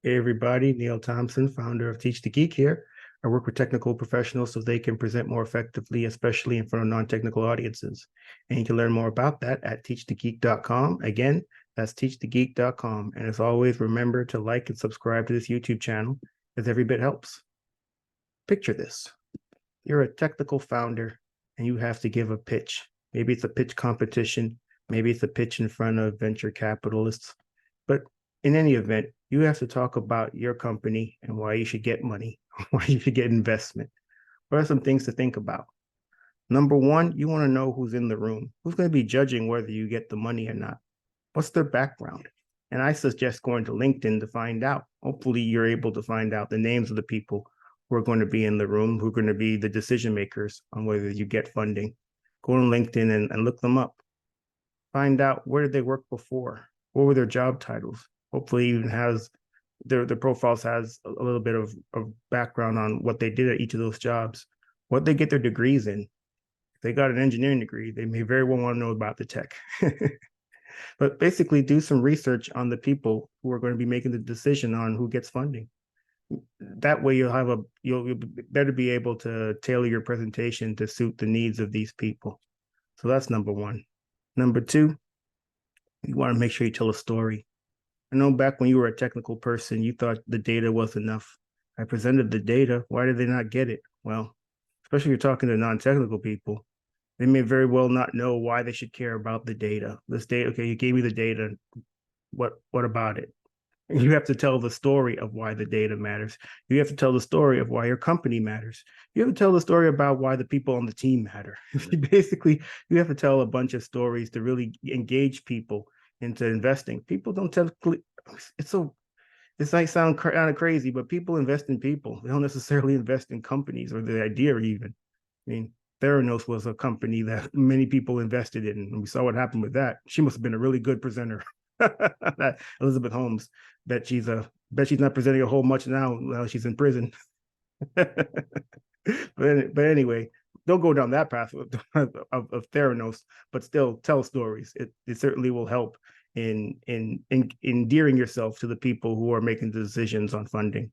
Hey everybody, Neil Thompson, founder of Teach the Geek here. I work with technical professionals so they can present more effectively, especially in front of non-technical audiences. And you can learn more about that at teachthegeek.com. Again, that's teachthegeek.com. And as always, remember to like and subscribe to this YouTube channel, as every bit helps. Picture this. You're a technical founder and you have to give a pitch. Maybe it's a pitch competition. Maybe it's a pitch in front of venture capitalists. But in any event, you have to talk about your company and why you should get money, why you should get investment. What are some things to think about? Number one, you want to know who's in the room, who's going to be judging whether you get the money or not. What's their background? And I suggest going to LinkedIn to find out. Hopefully, you're able to find out the names of the people who are going to be in the room, who are going to be the decision makers on whether you get funding. Go on LinkedIn and look them up. Find out where did they work before? What were their job titles? Hopefully even has their profiles has a little bit of background on what they did at each of those jobs, what they get their degrees in. If they got an engineering degree, they may very well want to know about the tech. But basically do some research on the people who are going to be making the decision on who gets funding. That way you'll better be able to tailor your presentation to suit the needs of these people. So that's number one. Number two, you want to make sure you tell a story. I know back when you were a technical person, you thought the data was enough. I presented the data. Why did they not get it? Well, especially if you're talking to non-technical people, they may very well not know why they should care about the data. This data, okay, you gave me the data. What about it? You have to tell the story of why the data matters. You have to tell the story of why your company matters. You have to tell the story about why the people on the team matter. Basically, you have to tell a bunch of stories to really engage people into investing. People don't tell. This might sound kind of crazy, but people invest in people. They don't necessarily invest in companies or the idea even. I mean, Theranos was a company that many people invested in, and we saw what happened with that. She must have been a really good presenter. That Elizabeth Holmes. Bet she's not presenting a whole much now she's in prison. but anyway, don't go down that path of Theranos, but still tell stories. It certainly will help in endearing yourself to the people who are making the decisions on funding.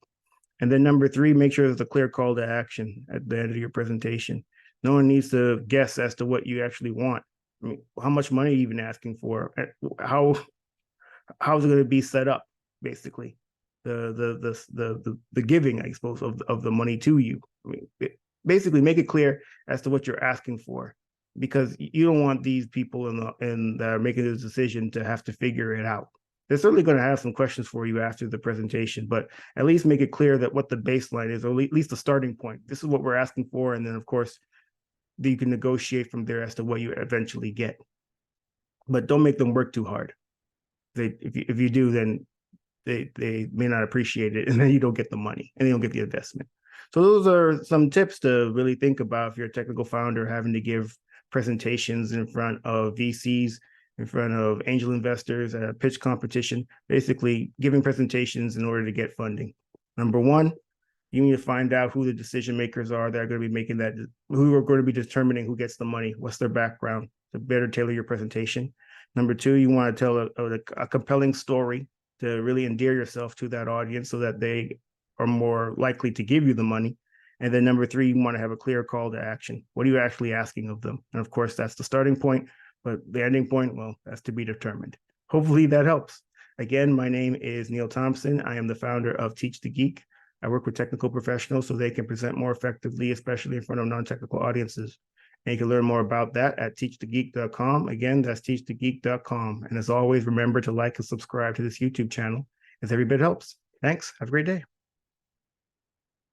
And then number three, make sure there's a clear call to action at the end of your presentation. No one needs to guess as to what you actually want. I mean, how much money are you even asking for? How's it going to be set up? Basically, the giving, I suppose, of the money to you. I mean, basically make it clear as to what you're asking for, because you don't want these people that are making this decision to have to figure it out. They're certainly going to have some questions for you after the presentation, but at least make it clear that what the baseline is, or at least the starting point. This is what we're asking for, and then of course you can negotiate from there as to what you eventually get. But don't make them work too hard. If you do, then they may not appreciate it, and then you don't get the money and they don't get the investment. So those are some tips to really think about if you're a technical founder having to give presentations in front of VCs, in front of angel investors at a pitch competition, basically giving presentations in order to get funding. Number one, you need to find out who the decision makers are that are going to be making that, who are going to be determining who gets the money, what's their background, to better tailor your presentation. Number two, you want to tell a compelling story to really endear yourself to that audience so that they are more likely to give you the money. And then number three, you want to have a clear call to action. What are you actually asking of them? And of course, that's the starting point, but the ending point, well, that's to be determined. Hopefully that helps. Again, my name is Neil Thompson. I am the founder of Teach the Geek. I work with technical professionals so they can present more effectively, especially in front of non-technical audiences. And you can learn more about that at teachthegeek.com. Again, that's teachthegeek.com. And as always, remember to like and subscribe to this YouTube channel, as every bit helps. Thanks. Have a great day.